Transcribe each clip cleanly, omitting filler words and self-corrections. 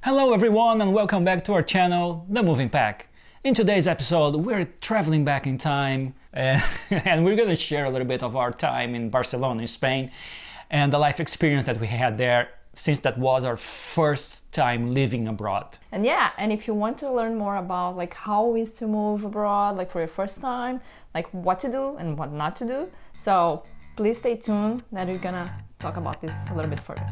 Hello everyone and welcome back to our channel, The Moving Pack. In today's episode we're traveling back in time and we're gonna share a little bit of our time in Barcelona, in Spain, and the life experience that we had there since that was our first time living abroad. And if you want to learn more about how it is to move abroad, for your first time, what to do and what not to do, so please stay tuned that we're gonna talk about this a little bit further.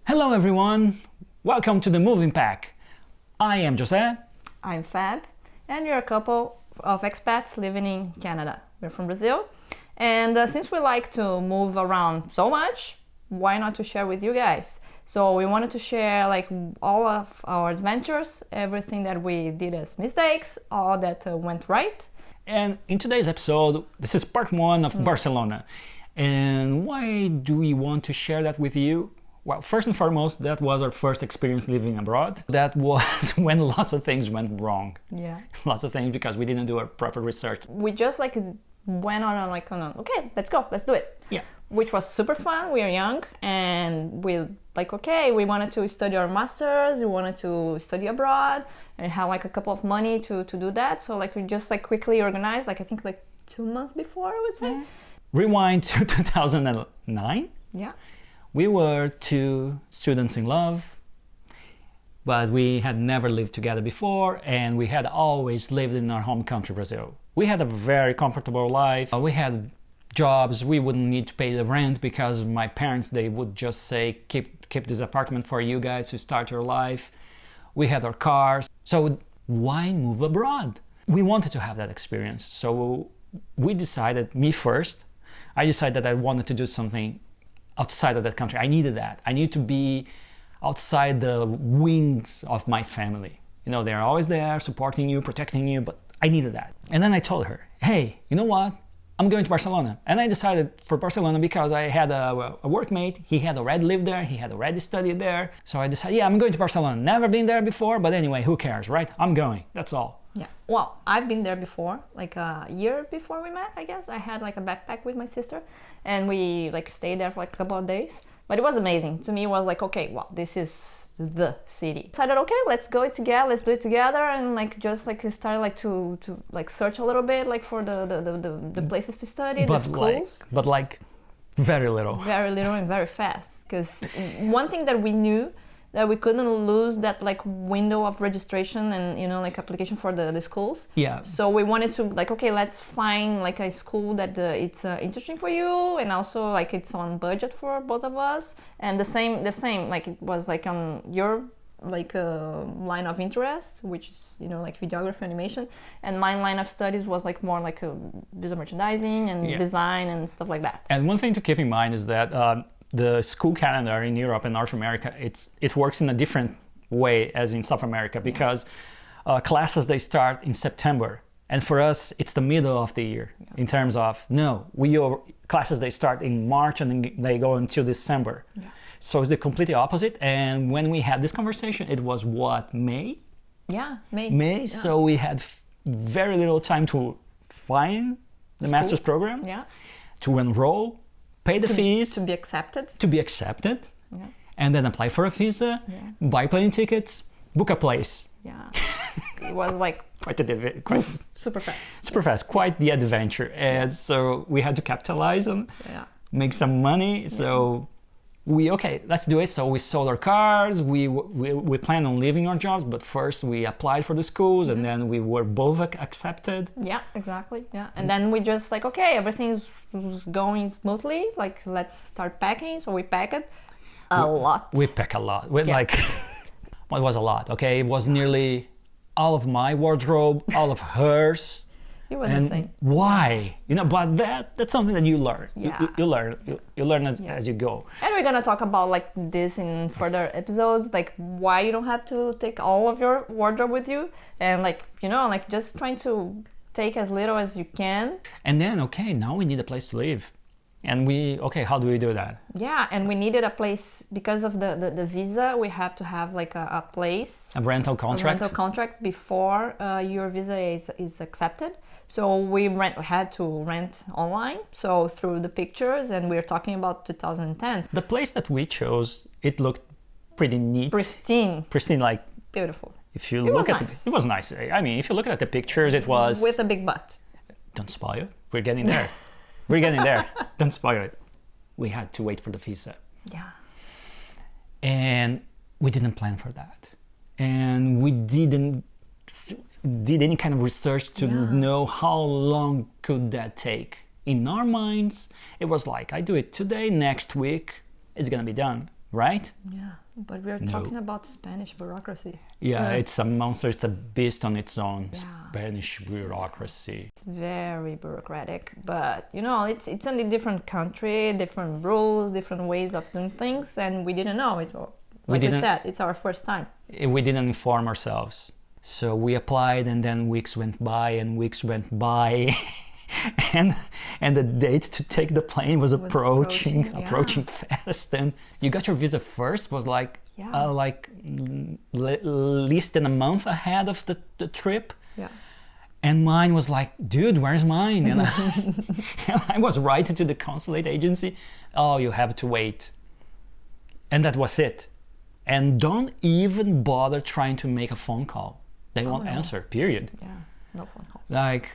Hello everyone, welcome to The Moving Pack. I am José. I'm Fab, and we're a couple of expats living in Canada. We're from Brazil, and since we like to move around so much, why not to share with you guys? So we wanted to share all of our adventures, everything that we did as mistakes, all that went right. And in today's episode, this is part one of Barcelona. And why do we want to share that with you? Well, first and foremost, that was our first experience living abroad. That was when lots of things went wrong. Yeah. Lots of things because we didn't do our proper research. We just went on okay, let's go, let's do it. Yeah. Which was super fun. We are young and we we wanted to study our masters, we wanted to study abroad and had a couple of money to do that. So we just quickly organized, I think 2 months before, I would say. Yeah. Rewind to 2009. Yeah. We were two students in love, but we had never lived together before, and we had always lived in our home country, Brazil. We had a very comfortable life. We had jobs. We wouldn't need to pay the rent because my parents, they would just say, keep this apartment for you guys to start your life. We had our cars. So why move abroad? We wanted to have that experience. So we decided, me first, I decided that I wanted to do something outside of that country. I needed that. I need to be outside the wings of my family. You know, they're always there supporting you, protecting you, but I needed that. And then I told her, hey, you know what? I'm going to Barcelona. And I decided for Barcelona because I had a workmate. He had already lived there. He had already studied there. So I decided, yeah, I'm going to Barcelona. Never been there before, but anyway, who cares, right? I'm going. That's all. Yeah. Well, I've been there before, a year before we met, I guess. I had a backpack with my sister and we stayed there for a couple of days. But it was amazing. To me, it was okay, wow, this is the city. Decided, okay, let's go together, let's do it together, and just start to search a little bit for the places to study, the schools. But very little. Very little and very fast. Because one thing that we knew that we couldn't lose that window of registration and application for the schools. Yeah. So we wanted to okay, let's find a school that it's interesting for you and also it's on budget for both of us, and the same it was on your line of interest, which is videography, animation, and my line of studies was more visual merchandising and design and stuff like that. And one thing to keep in mind is that the school calendar in Europe and North America, it works in a different way as in South America, because classes, they start in September, and for us it's the middle of the year. In terms of classes, they start in March and then they go until December. So it's the completely opposite. And when we had this conversation, it was May. Yeah. So we had very little time to find the master's program, to enroll, pay the fees, to be accepted, and then apply for a visa, buy plane tickets, book a place. It was quite super fast. Super fast, quite the adventure. And so we had to capitalize and make some money. So let's do it. So we sold our cars. We planned on leaving our jobs, but first we applied for the schools, and then we were both accepted. Yeah, exactly. Yeah, and then we just okay, everything was going smoothly. Let's start packing. So we packed a lot. We pack a lot. Well, it was a lot. Okay, it was nearly all of my wardrobe, all of hers. It was insane. Why? But that's something that you learn. You learn as you go. And we're gonna talk about this in further episodes, why you don't have to take all of your wardrobe with you, and just trying to take as little as you can. And then now we need a place to live. And okay, how do we do that? Yeah, and we needed a place because of the visa. We have to have like a place, A rental contract? a rental contract before your visa is accepted. So we had to rent online, so through the pictures, and we're talking about 2010. The place that we chose, it looked pretty neat. Pristine. Pristine, like, Beautiful. if you look at nice. it was nice. I mean, if you look at the pictures, it was... With a big butt. Don't spoil it. We're getting there. We're getting there. Don't spoil it. We had to wait for the visa. Yeah. And we didn't plan for that. And we didn't did any kind of research to know how long could that take. In our minds, it was like, I do it today, next week, it's gonna be done, right? Yeah, but we're talking about Spanish bureaucracy. Yeah, it's a monster, it's a beast on its own. Yeah. Spanish bureaucracy. It's very bureaucratic, but you know, it's in a different country, different rules, different ways of doing things, and we didn't know it. Like we said, it's our first time. We didn't inform ourselves. So we applied, and then weeks went by and weeks went by. and the date to take the plane was approaching fast. And you got your visa first, was like less than a month ahead of the trip. Yeah. And mine was like, dude, where's mine? And I was writing to the consulate agency, oh, you have to wait. And that was it. And don't even bother trying to make a phone call. They won't answer, period. Yeah, no phone calls. Like,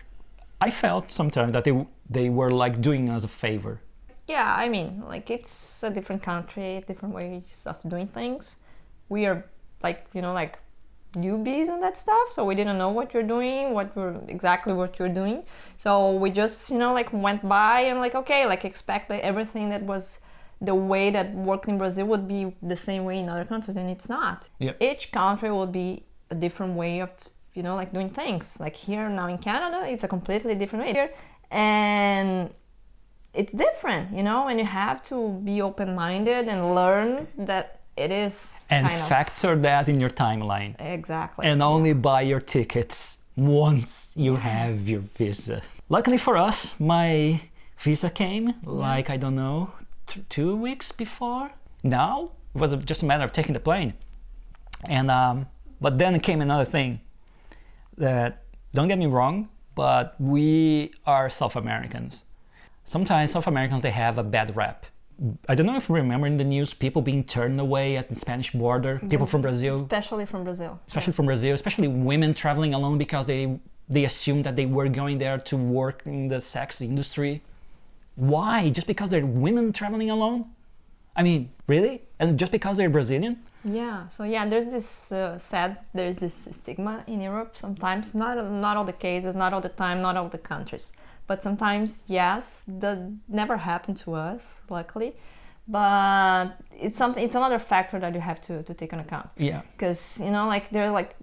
I felt sometimes that they were like doing us a favor. Yeah, I mean, like, it's a different country, different ways of doing things. We are like, you know, like newbies and that stuff, so we didn't know what you're doing, exactly what you're doing. So we just, you know, like went by and like, okay, like expect that everything that was the way that worked in Brazil would be the same way in other countries, and it's not. Yep. Each country will be a different way of, you know, like doing things. Like here now in Canada, it's a completely different way here, and it's different, you know, and you have to be open-minded and learn that it is and factor that in your timeline. Exactly. And only buy your tickets once you have your visa. Luckily for us, my visa came like, I don't know, 2 weeks before. Now it was just a matter of taking the plane. And but then came another thing that, don't get me wrong, but we are South Americans. Sometimes South Americans, they have a bad rep. I don't know if you remember in the news, people being turned away at the Spanish border, people from Brazil. Especially from Brazil. Especially women traveling alone because they assumed that they were going there to work in the sex industry. Why? Just because they're women traveling alone? I mean, really? And just because they're Brazilian? Yeah, so there's this there's this stigma in Europe sometimes, not all the cases, not all the time, not all the countries. But sometimes, yes, that never happened to us, luckily. But it's another factor that you have to take into account. Yeah. Because, you know, like they're like,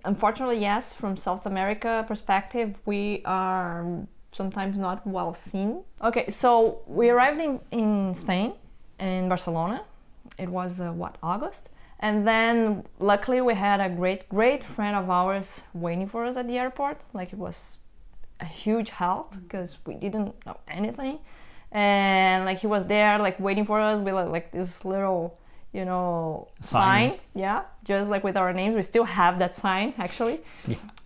unfortunately, yes, from South America perspective, we are sometimes not well seen. Okay, so we arrived in Spain, in Barcelona. It was, August? And then luckily we had a great friend of ours waiting for us at the airport. Like, it was a huge help because we didn't know anything, and like he was there like waiting for us with like this little, you know, sign. Yeah, just like with our names. We still have that sign actually.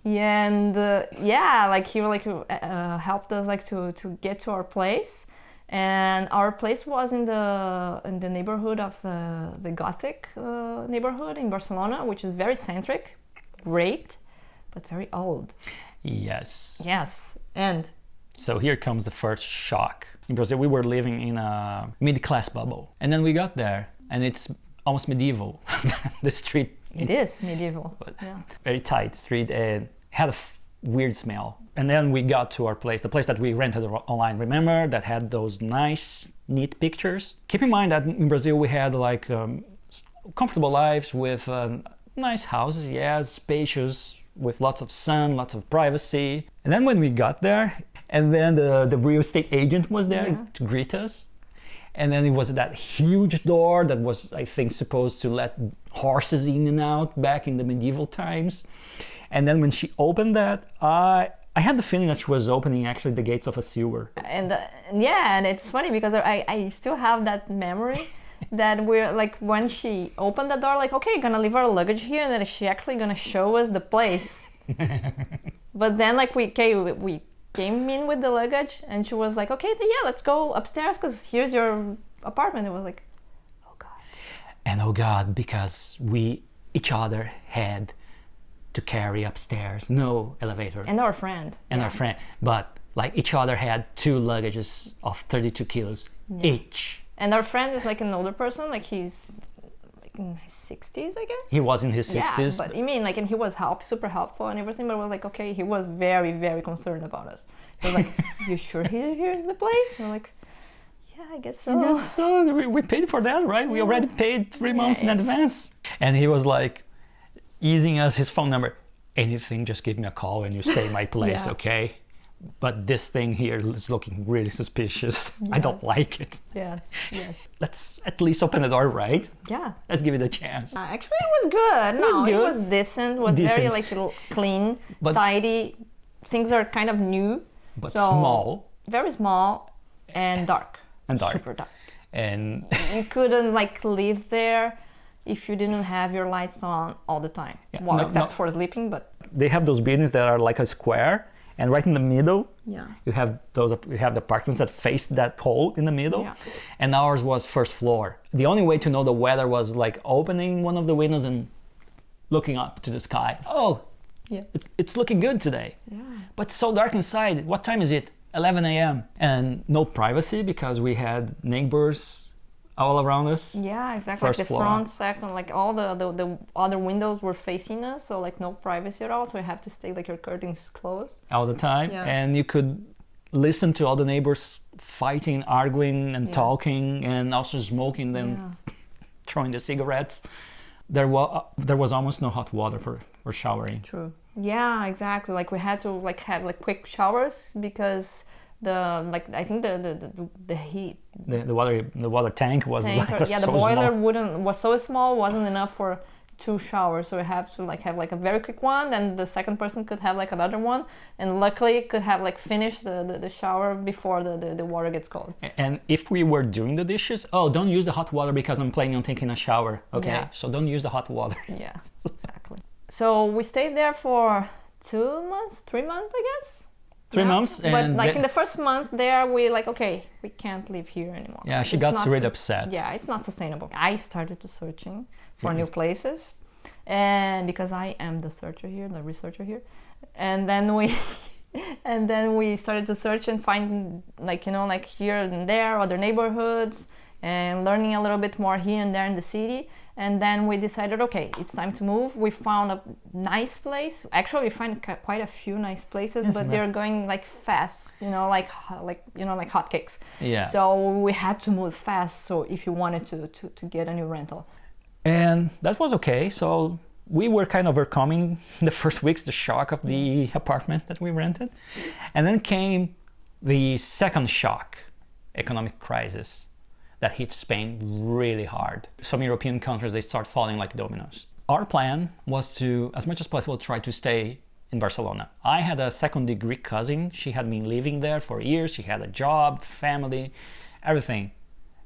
And like he helped us like to get to our place, and our place was in the neighborhood of the Gothic neighborhood in Barcelona, which is very centric, great, but very old. Yes. And so here comes the first shock. In Brazil, we were living in a mid-class bubble. And then we got there, and it's almost medieval. The street. It is medieval. Very tight street, and had a weird smell. And then we got to our place, the place that we rented online, remember? That had those nice, neat pictures. Keep in mind that in Brazil, we had like comfortable lives with nice houses, spacious, with lots of sun, lots of privacy. And then when we got there, and then the real estate agent was there to greet us. And then it was that huge door that was, I think, supposed to let horses in and out back in the medieval times. And then when she opened that, I I had the feeling that she was opening actually the gates of a sewer. And yeah, and it's funny because I still have that memory that we're like when she opened the door, like, okay, gonna leave our luggage here, and then she actually gonna show us the place. But then like we came in with the luggage, and she was like, okay, yeah, let's go upstairs because here's your apartment. It was like, oh god. And oh god, because we each other had to carry upstairs, no elevator. And our friend. And our friend, but like each other had 2 luggages of 32 kilos each. And our friend is like an older person, like he's like in his 60s, I guess. He was in his 60s. Yeah, but I mean, like, and he was super helpful and everything, but we're like, okay, he was very, very concerned about us. He was like, you sure here's the place? And we're like, yeah, I guess so. I guess so. We paid for that, right? We already paid 3 months in advance. And he was like, easing us his phone number. Anything, just give me a call and you stay in my place, okay? But this thing here is looking really suspicious. Yes. I don't like it. Yes. Let's at least open the door, right? Yeah. Let's give it a chance. Actually, it was good. It was decent. It was very like clean, but tidy. Things are kind of new. But small. Very small and dark. Super dark. And you couldn't like live there if you didn't have your lights on all the time. Yeah. Well, except for sleeping, but... They have those buildings that are like a square, and right in the middle, you have the apartments that face that hole in the middle, and ours was first floor. The only way to know the weather was like opening one of the windows and looking up to the sky. Oh, it's looking good today. Yeah. But so dark inside. What time is it? 11 a.m. And no privacy because we had neighbors all around us. Yeah, exactly. Like the front, second, like all the other windows were facing us, so like no privacy at all. So you have to stay like your curtains closed all the time, and you could listen to all the neighbors fighting, arguing, and talking, and also smoking, then throwing the cigarettes. There was almost no hot water for showering. True. Yeah, exactly. Like we had to like have like quick showers because I think the heat, the water tank was the boiler was so small, wasn't enough for 2 showers, so we have to like have like a very quick one, then the second person could have like another one, and luckily could have like finished the shower before the water gets cold. And if we were doing the dishes, don't use the hot water because I'm planning on taking a shower, okay? So don't use the hot water. Yeah, exactly. So we stayed there for 2 months, 3 months, I guess. 3 months, but like in the first month there, we like, okay, we can't live here anymore. Yeah, she got really upset. Yeah, it's not sustainable. I started searching for new places, and because I am the researcher here, and then we started to search and find like like here and there other neighborhoods and learning a little bit more here and there in the city. And then we decided, okay, it's time to move. We found a nice place. Actually, we find quite a few nice places, but they're going like fast, like hotcakes. Yeah. So we had to move fast. So if you wanted to get a new rental, and that was okay. So we were kind of overcoming the first weeks, the shock of the apartment that we rented, and then came the second shock, economic crisis. That hit Spain really hard. Some European countries, they start falling like dominoes. Our plan was to, as much as possible, try to stay in Barcelona. I had a second-degree cousin. She had been living there for years. She had a job, family, everything.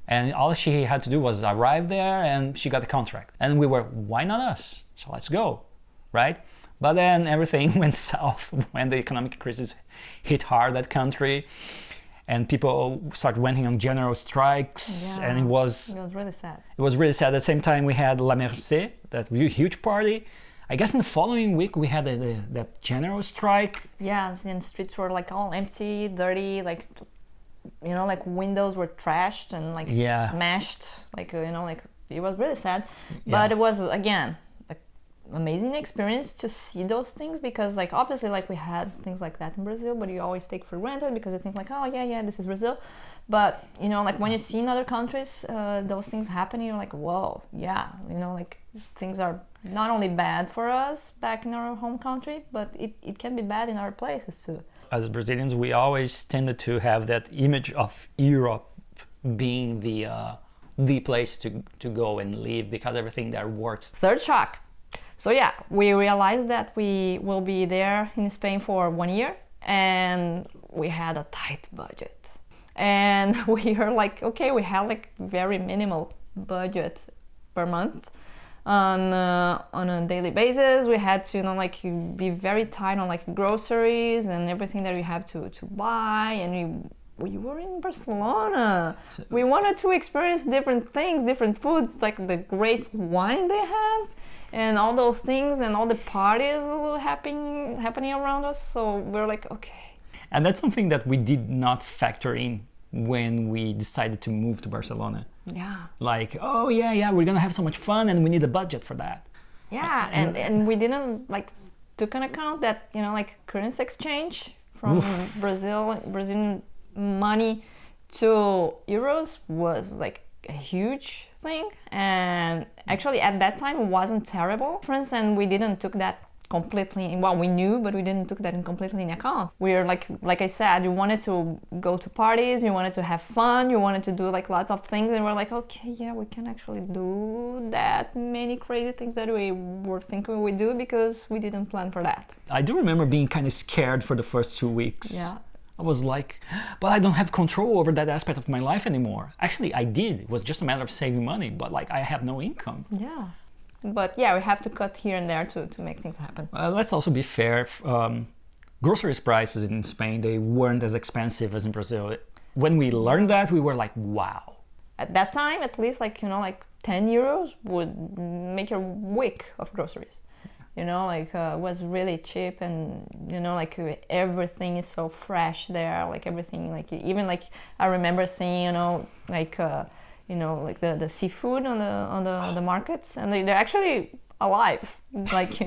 And all she had to do was arrive there and she got the contract. And we were, why not us? So let's go, right? But then everything went south when the economic crisis hit hard that country. And people started went on general strikes, and it was really sad. It was really sad. At the same time, we had La Merced, that huge party. I guess in the following week, we had that general strike. Yes, and the streets were like all empty, dirty, like like windows were trashed and like smashed, like like it was really sad. But it was again amazing experience to see those things, because like obviously like we had things like that in Brazil, but you always take for granted because you think like, oh yeah, this is Brazil. But like when you see in other countries those things happening, you're like, whoa, like things are not only bad for us back in our home country, but it can be bad in other places too. As Brazilians, we always tended to have that image of Europe being the place to go and live because everything there works. Third shock. So we realized that we will be there in Spain for 1 year, and we had a tight budget. And we are like, okay, we had like very minimal budget per month on a daily basis. We had to, like be very tight on like groceries and everything that we have to buy. And we were in Barcelona. So we wanted to experience different things, different foods, like the great wine they have, and all those things, and all the parties happening around us. So we're like, okay. And that's something that we did not factor in when we decided to move to Barcelona. Yeah. Like, oh yeah, we're gonna have so much fun and we need a budget for that. Yeah, and we didn't like took an account that, like currency exchange from Brazilian money to euros was like a huge thing. And actually at that time it wasn't terrible difference, and we didn't took that completely, well, we knew, but we didn't took that in completely in account. We're like I said, you wanted to go to parties, you wanted to have fun, you wanted to do like lots of things, and we're like, okay, yeah, we can actually do that many crazy things that we were thinking we do, because we didn't plan for that. I do remember being kind of scared for the first 2 weeks. Yeah. I was like, but I don't have control over that aspect of my life anymore. Actually, I did. It was just a matter of saving money, but like I have no income. Yeah. But yeah, we have to cut here and there to make things happen. Let's also be fair. Groceries prices in Spain, they weren't as expensive as in Brazil. When we learned that, we were like, wow. At that time, at least like 10 euros would make your week of groceries. It was really cheap, and like everything is so fresh there. Like everything, like even like I remember seeing like the seafood on the markets, and they're actually alive, like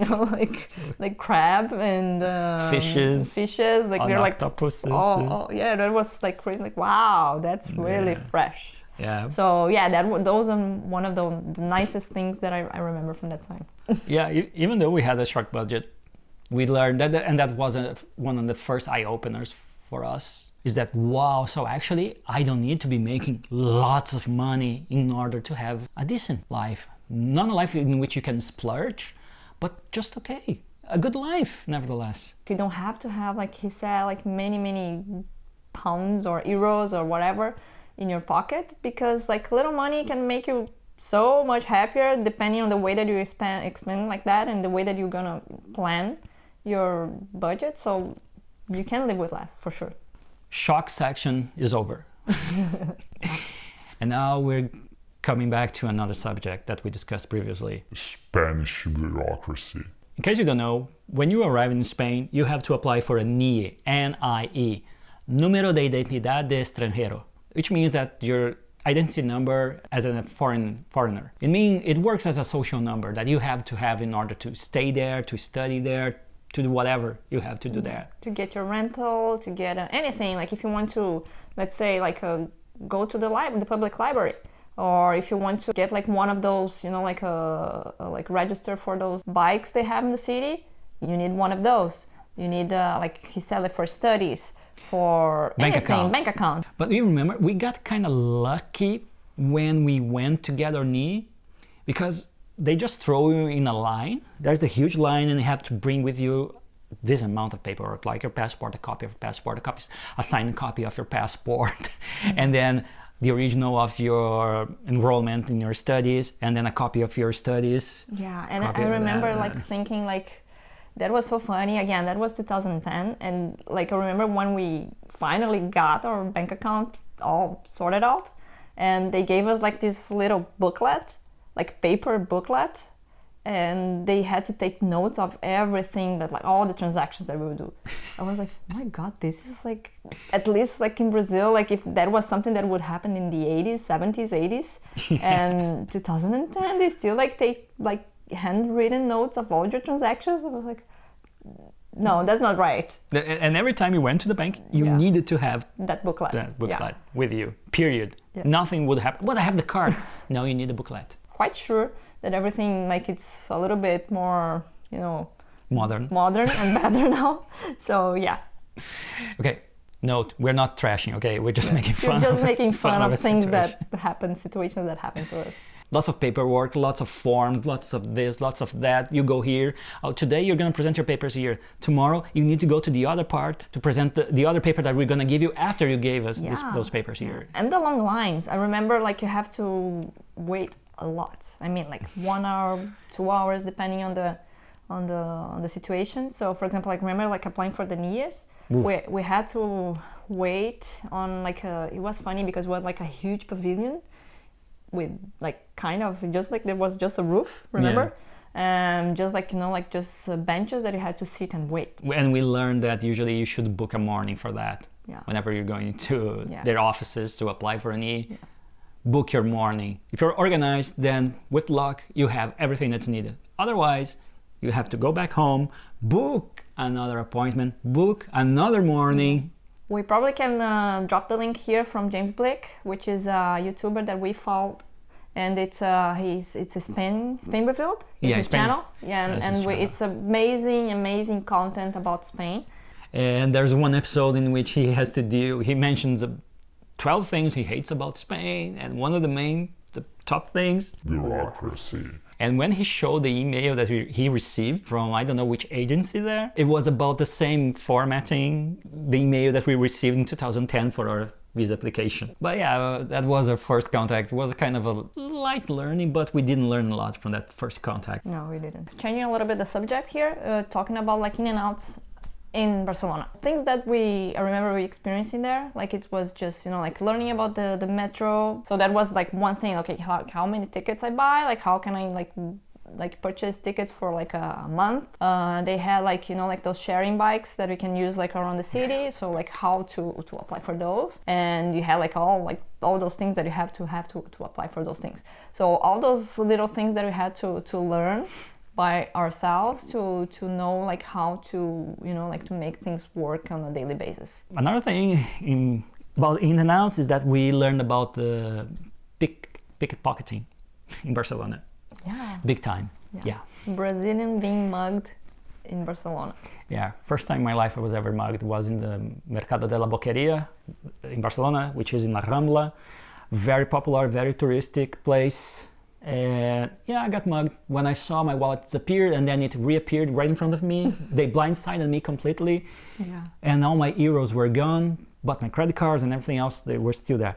like crab and fishes, like they're like octopuses. Oh yeah, that was like crazy. Like wow, that's really fresh. Yeah. So yeah, those are one of the nicest things that I remember from that time. Yeah, even though we had a short budget, we learned that, and that was one of the first eye openers for us. Is that wow? So actually, I don't need to be making lots of money in order to have a decent life. Not a life in which you can splurge, but just okay, a good life nevertheless. You don't have to have, like he said, like many pounds or euros or whatever in your pocket, because like little money can make you so much happier depending on the way that you expend like that, and the way that you're gonna plan your budget. So you can live with less for sure. Shock section is over. And now we're coming back to another subject that we discussed previously. Spanish bureaucracy. In case you don't know, when you arrive in Spain, you have to apply for a NIE, N-I-E, Número de Identidad de Extranjero, which means that your identity number as a foreigner. It works as a social number that you have to have in order to stay there, to study there, to do whatever you have to do there. To get your rental, to get anything. Like if you want to, let's say, like go to the public library, or if you want to get like one of those, like like register for those bikes they have in the city, you need one of those. You need like he said, like for studies, for bank account. But you remember, we got kind of lucky when we went to get our NIE, because they just throw you in a line. There's a huge line, and you have to bring with you this amount of paperwork, like your passport, a copy of your passport, a signed copy of your passport, and then the original of your enrollment in your studies, and then a copy of your studies. Yeah, and I remember like thinking like, that was so funny. Again, that was 2010, and like I remember when we finally got our bank account all sorted out, and they gave us like this little booklet, like paper booklet, and they had to take notes of everything, that like all the transactions that we would do. I was like, oh my god, this is like, at least like in Brazil, like if that was something that would happen in the 80s, 70s, 80s, and 2010, they still like take like handwritten notes of all your transactions. I was like, no, that's not right. And every time you went to the bank, you needed to have that booklet with you, period. Yeah. Nothing would happen. But I have the card. No, you need a booklet. Quite sure that everything, like it's a little bit more, modern and better now. So yeah. Okay, Note, we're not trashing, okay? We're just making fun. You're just making fun of a things situation. that happen, situations that happen to us. Lots of paperwork, lots of forms, lots of this, lots of that. You go here. Oh, today you're going to present your papers here. Tomorrow you need to go to the other part to present the other paper that we're going to give you after you gave us those papers here. And the long lines. I remember like you have to wait a lot. I mean like 1 hour, 2 hours depending on the situation. So for example, like remember like applying for the NIES, we had to wait on like it was funny because we had like a huge pavilion with like kind of just like there was just a roof, remember? Just like like just benches that you had to sit and wait. And we learned that usually you should book a morning for that. Whenever you're going to their offices to apply for an E, book your morning. If you're organized, then with luck you have everything that's needed. Otherwise you have to go back home, book another appointment, book another morning. We probably can drop the link here from James Blick, which is a YouTuber that we followed, and it's a Spain revealed in his channel. It's amazing content about Spain. And there's one episode in which he mentions 12 things he hates about Spain, and one of the top things, Bureaucracy. And when he showed the email that he received from I don't know which agency there, it was about the same formatting, the email that we received in 2010 for our visa application. But yeah, that was our first contact. It was kind of a light learning, but we didn't learn a lot from that first contact. No, we didn't. Changing a little bit the subject here, talking about like in and outs in Barcelona. Things that I remember we experiencing there, like it was just, like learning about the metro. So that was like one thing, okay, how many tickets I buy, like how can I like purchase tickets for like a month. They had like, like those sharing bikes that we can use like around the city. So like how to apply for those. And you had like all those things that you have to apply for those things. So all those little things that we had to learn by ourselves to know like how to like to make things work on a daily basis. Another thing about in and outs is that we learned about the pickpocketing in Barcelona. Yeah. Big time. Yeah. Brazilian being mugged in Barcelona. Yeah. First time in my life I was ever mugged was in the Mercado de la Boqueria in Barcelona, which is in La Rambla. Very popular, very touristic place. And yeah, I got mugged when I saw my wallet disappear and then it reappeared right in front of me. They blindsided me completely. Yeah. And all my euros were gone, but my credit cards and everything else, they were still there.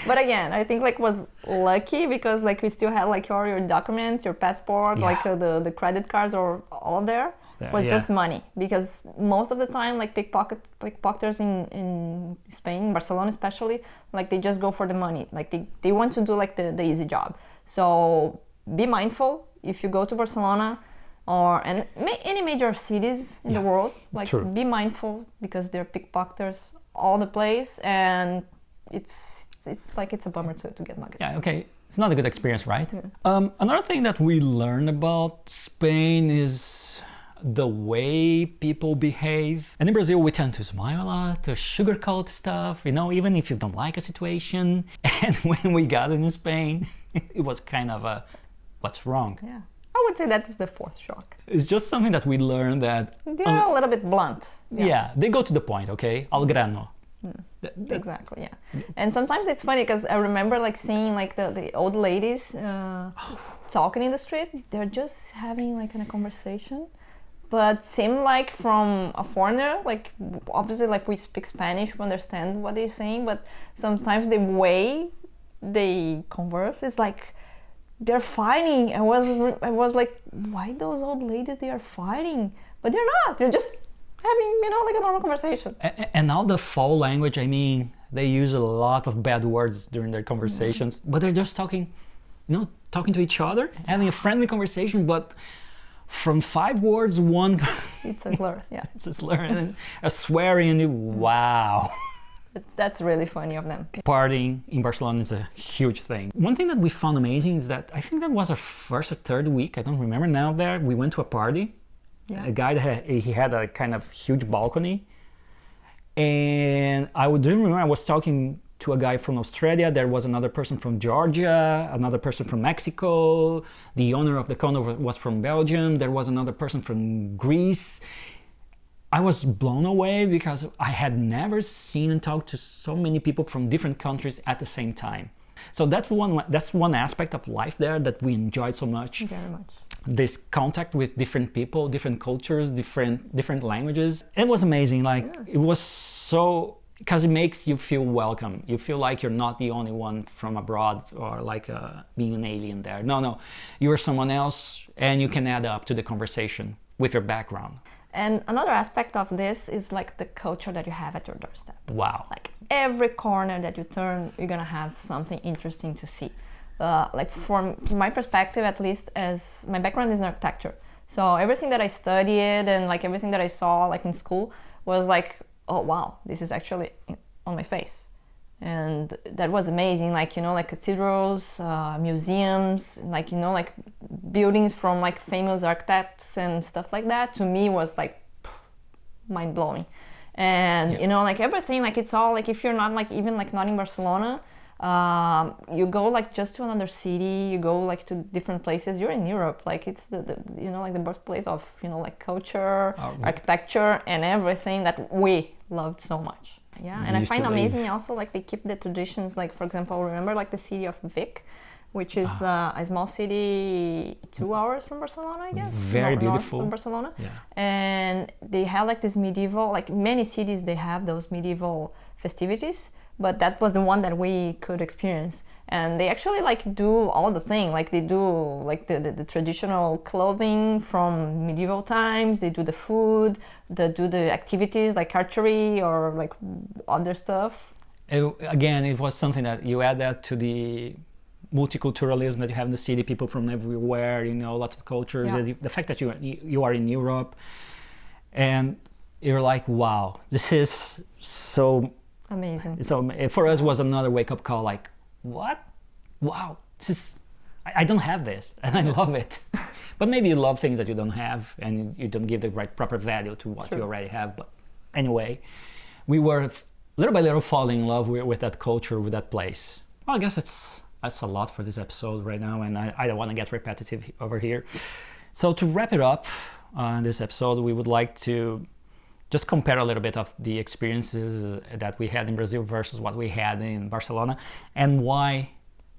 But again, I think like was lucky because like we still had like all your documents, your passport, like the credit cards or all there. Was just money, because most of the time like pickpocketers in Spain, Barcelona especially, like they just go for the money, like they want to do like the easy job. So be mindful if you go to Barcelona or any major cities in the world, like be mindful because there are pickpocketers all the place, and it's like it's a bummer to get mugged. Yeah, okay, it's not a good experience, right? Yeah. Another thing that we learned about Spain is the way people behave. And in Brazil, we tend to smile a lot, to sugarcoat stuff, even if you don't like a situation. And when we got in Spain, it was kind of what's wrong? Yeah. I would say that is the fourth shock. It's just something that we learned that... They're a little bit blunt. Yeah, they go to the point, okay? Al grano. Exactly, yeah. And sometimes it's funny because I remember like seeing like the old ladies talking in the street. They're just having like a conversation, but seem like from a foreigner, like obviously like we speak Spanish, we understand what they're saying, but sometimes the way they converse is like they're fighting. I was like, why those old ladies, they are fighting? But they're not, they're just having, like a normal conversation. And now the foul language, I mean, they use a lot of bad words during their conversations, but they're just talking, talking to each other, having a friendly conversation, but from 5 words, one... It's a slur, yeah. It's a slur and a swearing, and wow. That's really funny of them. Partying in Barcelona is a huge thing. One thing that we found amazing is that, I think that was our first or third week, I don't remember now there, we went to a party. Yeah. A guy that he had a kind of huge balcony. And I do remember I was talking to a guy from Australia, there was another person from Georgia, another person from Mexico, the owner of the condo was from Belgium, there was another person from Greece. I was blown away because I had never seen and talked to so many people from different countries at the same time. So that's one aspect of life there that we enjoyed so much. Very much. This contact with different people, different cultures, different languages. It was amazing. It was so, because it makes you feel welcome. You feel like you're not the only one from abroad or being an alien there. No, you're someone else and you can add up to the conversation with your background. And another aspect of this is like the culture that you have at your doorstep. Wow. Like every corner that you turn, you're gonna have something interesting to see. Like from my perspective, at least, as my background is in architecture. So everything that I studied and like everything that I saw like in school was like, oh wow, this is actually on my face. And that was amazing, like, you know, like cathedrals, museums, like, you know, like buildings from like famous architects and stuff like that, to me was like mind-blowing. And you know, like everything, like it's all like, if you're not like even like not in Barcelona, you go like just to another city, you go like to different places, you're in Europe, like it's the you know, like the birthplace of, you know, like culture, architecture and everything that we loved so much. Yeah, and I find amazing also like they keep the traditions, like for example, remember like the city of Vic, which is a small city 2 hours from Barcelona, I guess. Very beautiful. North from Barcelona. Yeah. And they have like this medieval, like many cities they have those medieval festivities, but that was the one that we could experience. And they actually like do all the thing, like they do like the traditional clothing from medieval times, they do the food, they do the activities like archery or like other stuff. It was something that you add that to the multiculturalism that you have in the city, people from everywhere, you know, lots of cultures. Yeah. The fact that you are in Europe and you're like, wow, this is so amazing. So for us, it was another wake-up call, like, what? Wow, this is, I don't have this and I love it. But maybe you love things that you don't have and you don't give the right proper value to what you already have. But anyway, we were little by little falling in love with that culture, with that place. Well, I guess that's a lot for this episode right now, and I don't want to get repetitive over here. So to wrap it up on this episode, we would like to just compare a little bit of the experiences that we had in Brazil versus what we had in Barcelona, and why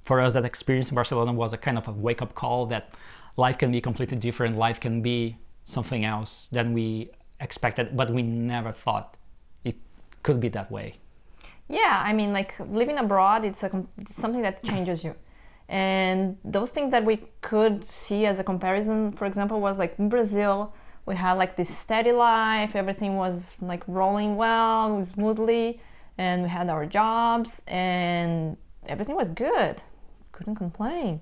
for us that experience in Barcelona was a kind of a wake-up call that life can be completely different, life can be something else than we expected, but we never thought it could be that way. Yeah, I mean, like living abroad, it's something that changes you. And those things that we could see as a comparison, for example, was like in Brazil, we had like this steady life, everything was like rolling well, smoothly, and we had our jobs and everything was good, couldn't complain.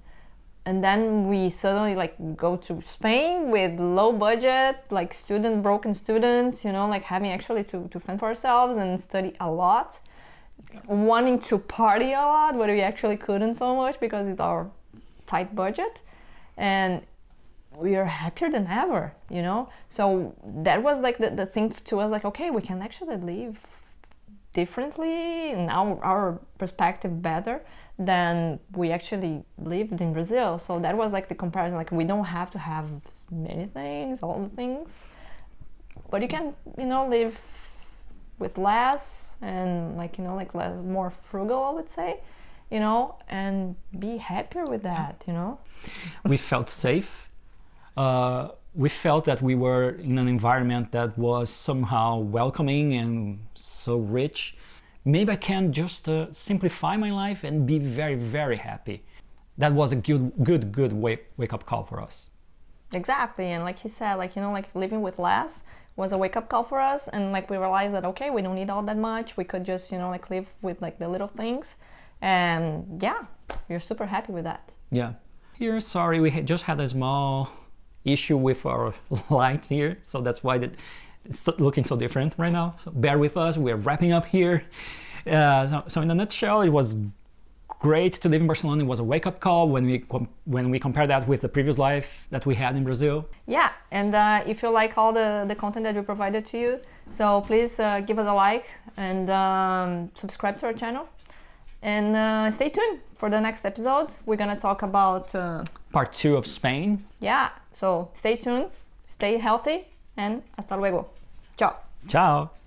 And then we suddenly like go to Spain with low budget, like broken students, you know, like having actually to fend for ourselves and study a lot, wanting to party a lot, but we actually couldn't so much because it's our tight budget. And we are happier than ever, you know? So that was like the thing to us, like, okay, we can actually live differently, now our perspective better than we actually lived in Brazil. So that was like the comparison, like we don't have to have many things, all the things, but you can, you know, live with less and like, you know, like more frugal, I would say, you know, and be happier with that, you know? We felt safe. We felt that we were in an environment that was somehow welcoming and so rich. Maybe I can just simplify my life and be very, very happy. That was a good wake-up call for us. Exactly, and like he said, like, you know, like living with less was a wake-up call for us, and like we realized that, okay, we don't need all that much. We could just, you know, like live with like the little things, and yeah, we're super happy with that. Yeah. Here, sorry, we just had a small issue with our lights here, so that's why it's looking so different right now. So bear with us, we're wrapping up here. So in a nutshell, it was great to live in Barcelona. It was a wake-up call when we compare that with the previous life that we had in Brazil. Yeah, and if you like all the content that we provided to you, so please give us a like and subscribe to our channel. And stay tuned for the next episode. We're gonna talk about Part 2 of Spain. Yeah, so stay tuned, stay healthy, and hasta luego. Ciao. Ciao.